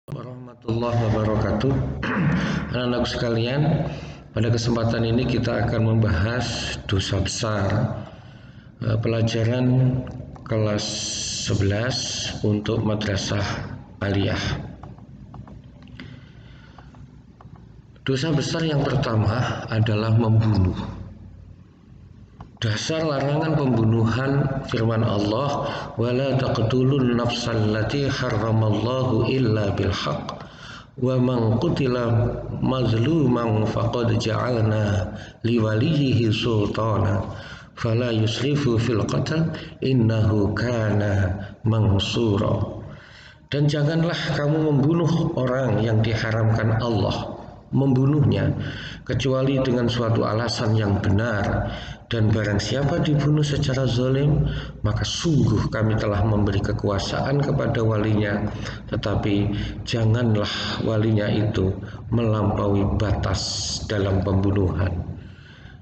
Warahmatullahi wabarakatuh. Anak-anak sekalian, pada kesempatan ini kita akan membahas dosa besar, pelajaran kelas 11 untuk madrasah aliyah. Dosa besar yang pertama adalah membunuh. Dasar larangan pembunuhan firman Allah, wala taqtulun nafsal lati harramallahu illa bil haqq wa man qutila mazluman faqad ja'alna liwalihi sultana fala yusrifu fil qatl innahu kana mansura. Dan janganlah kamu membunuh orang yang diharamkan Allah membunuhnya kecuali dengan suatu alasan yang benar, dan barang siapa dibunuh secara zalim maka sungguh kami telah memberi kekuasaan kepada walinya, tetapi janganlah walinya itu melampaui batas dalam pembunuhan,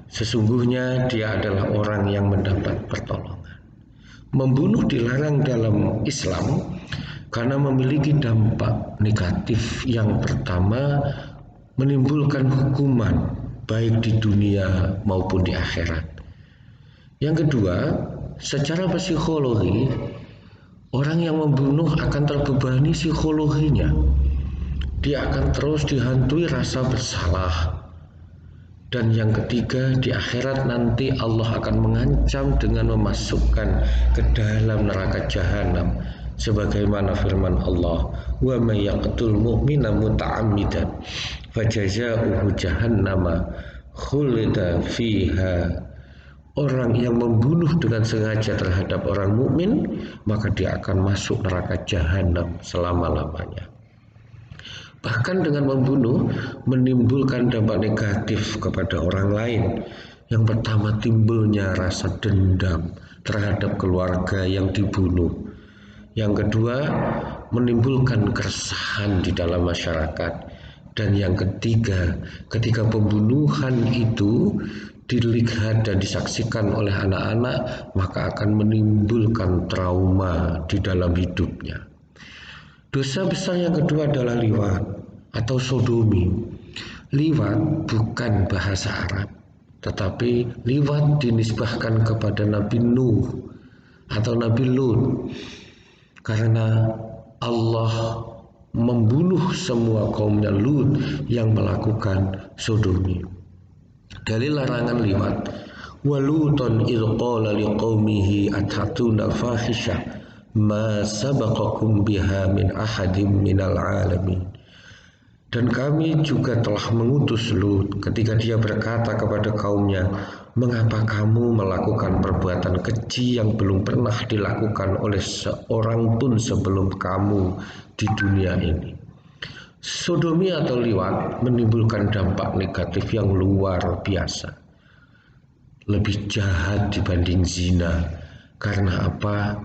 sesungguhnya dia adalah orang yang mendapat pertolongan. Membunuh dilarang dalam Islam karena memiliki dampak negatif. Yang pertama, menimbulkan hukuman baik di dunia maupun di akhirat. Yang kedua, secara psikologi, orang yang membunuh akan terbebani psikologinya. Dia akan terus dihantui rasa bersalah. Dan yang ketiga, di akhirat nanti Allah akan mengancam dengan memasukkan ke dalam neraka jahanam, sebagaimana firman Allah, wa may yaqtul mu'mina muta'ammidan fajaza'uhu jahannama khulida fiha. Orang yang membunuh dengan sengaja terhadap orang mukmin, maka dia akan masuk neraka jahanam selama-lamanya. Bahkan dengan membunuh menimbulkan dampak negatif kepada orang lain. Yang pertama, timbulnya rasa dendam terhadap keluarga yang dibunuh. Yang kedua, menimbulkan keresahan di dalam masyarakat. Dan yang ketiga, ketika pembunuhan itu dilihat dan disaksikan oleh anak-anak, maka akan menimbulkan trauma di dalam hidupnya. Dosa besar yang kedua adalah liwat atau sodomi. Liwat bukan bahasa Arab, tetapi liwat dinisbahkan kepada Nabi Nuh atau Nabi Lut, karena Allah membunuh semua kaumnya Lut yang melakukan sodomi. Dalil larangan liwat, waluton idh qala liqaumihi athatuna fahisha ma sabaqakum biha min ahadim minal alamin. Dan kami juga telah mengutus Lut ketika dia berkata kepada kaumnya, mengapa kamu melakukan perbuatan keji yang belum pernah dilakukan oleh seorang pun sebelum kamu di dunia ini. Sodomi atau liwat menimbulkan dampak negatif yang luar biasa, lebih jahat dibanding zina. Karena apa?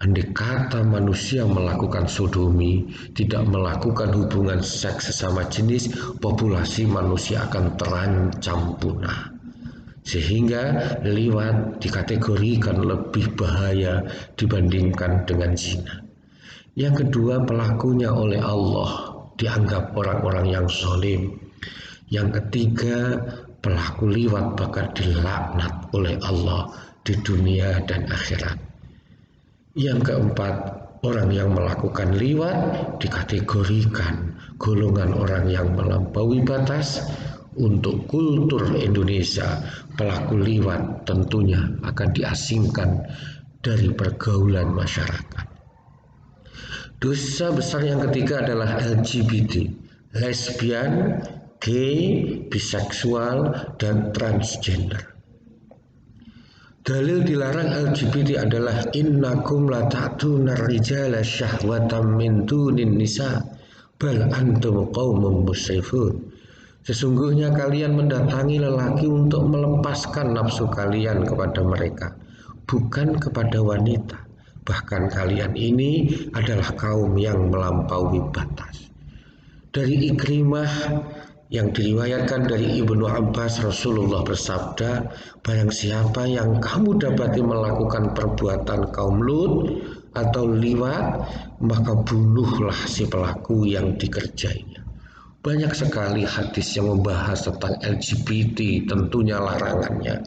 Andai kata manusia melakukan sodomi, tidak melakukan hubungan seks sesama jenis, populasi manusia akan terancam punah. Sehingga liwat dikategorikan lebih bahaya dibandingkan dengan zina. Yang kedua, pelakunya oleh Allah dianggap orang-orang yang zalim. Yang ketiga, pelaku liwat bakal dilaknat oleh Allah di dunia dan akhirat. Yang keempat, orang yang melakukan liwat dikategorikan golongan orang yang melampaui batas. Untuk kultur Indonesia, pelaku liwat tentunya akan diasingkan dari pergaulan masyarakat. Dosa besar yang ketiga adalah LGBT, lesbian, gay, biseksual, dan transgender. Dalil dilarang LGBT adalah innakum la ta'tunar rijala syahwatan min dunin nisa bal antum qaumun musrifun. Sesungguhnya kalian mendatangi lelaki untuk melepaskan nafsu kalian kepada mereka, bukan kepada wanita. Bahkan kalian ini adalah kaum yang melampaui batas. Dari Ikrimah yang diriwayatkan dari Ibnu Abbas, Rasulullah bersabda, barang siapa yang kamu dapati melakukan perbuatan kaum Lut, atau liwat, maka bunuhlah si pelaku yang dikerjainya. Banyak sekali hadis yang membahas tentang LGBT, tentunya larangannya.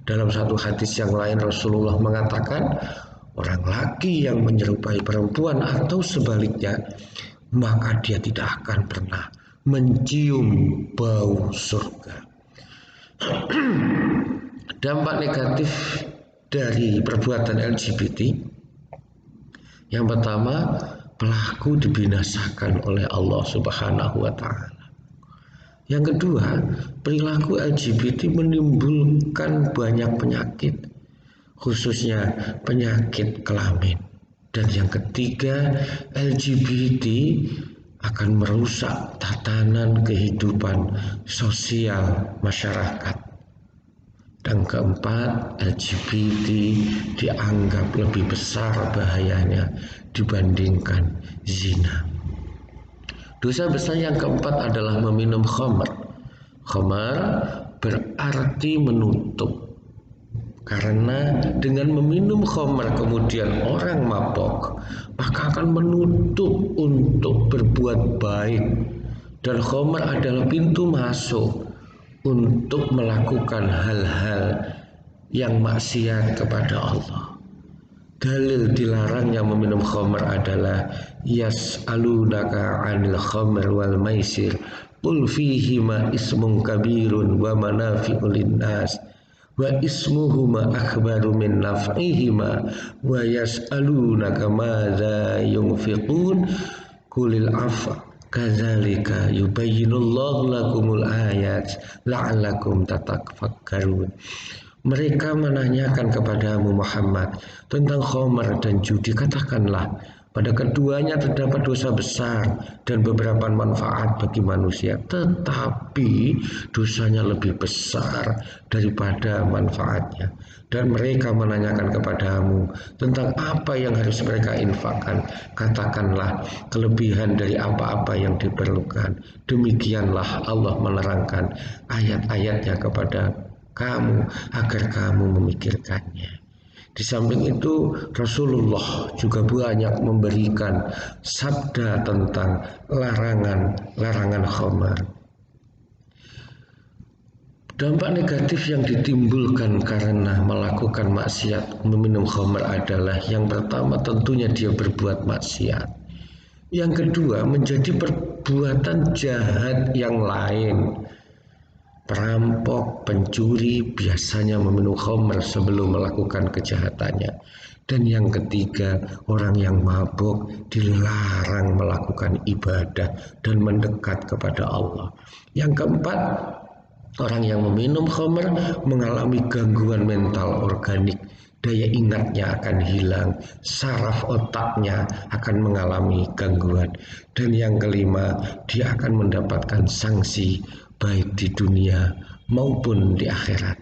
Dalam satu hadis yang lain Rasulullah mengatakan, orang laki yang menyerupai perempuan atau sebaliknya, maka dia tidak akan pernah mencium bau surga. Dampak negatif dari perbuatan LGBT, yang pertama, pelaku dibinasakan oleh Allah Subhanahu wa Ta'ala. Yang kedua, perilaku LGBT menimbulkan banyak penyakit, khususnya penyakit kelamin. Dan yang ketiga, LGBT akan merusak tatanan kehidupan sosial masyarakat. Dan keempat, LGBT dianggap lebih besar bahayanya dibandingkan zina. Dosa besar yang keempat adalah meminum khamar. Khamar berarti menutup. Karena dengan meminum khamar kemudian orang mabok, maka akan menutup untuk berbuat baik. Dan khamar adalah pintu masuk untuk melakukan hal-hal yang maksiat kepada Allah. Dalil dilarangnya meminum khamr adalah yas'alunaka 'anil khamr wal maisir qul fihima ismun kabirun wa manafi'u linnas wa ismuhuma akbaru min naf'ihima wa yas'alunaka madza yunfiqun qulil 'afwa kadzalika yubayyinullahu lakumul ayat la'allakum tatafakkarun. Mereka menanyakan kepadamu Muhammad tentang khamar dan judi. Katakanlah, pada keduanya terdapat dosa besar dan beberapa manfaat bagi manusia, tetapi dosanya lebih besar daripada manfaatnya. Dan mereka menanyakan kepadamu tentang apa yang harus mereka infakkan. Katakanlah, kelebihan dari apa-apa yang diperlukan. Demikianlah Allah menerangkan ayat-ayatnya kepada kamu agar kamu memikirkannya. Di samping itu Rasulullah juga banyak memberikan sabda tentang larangan khamar. Dampak negatif yang ditimbulkan karena melakukan maksiat meminum khamar adalah yang pertama tentunya dia berbuat maksiat. Yang kedua menjadi perbuatan jahat yang lain. Perampok, pencuri biasanya meminum khamr sebelum melakukan kejahatannya. Dan yang ketiga, orang yang mabuk dilarang melakukan ibadah dan mendekat kepada Allah. Yang keempat, orang yang meminum khamr mengalami gangguan mental organik. Daya ingatnya akan hilang, saraf otaknya akan mengalami gangguan. Dan yang kelima, dia akan mendapatkan sanksi baik di dunia maupun di akhirat.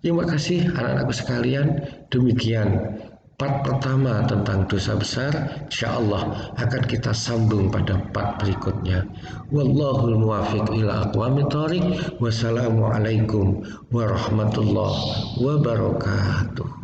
Terima kasih anak-anakku sekalian. Demikian part pertama tentang dosa besar. Insyaallah akan kita sambung pada part berikutnya. Wallahul muwaffiq ila aqwamit thoriq. Wassalamualaikum warahmatullahi wabarakatuh.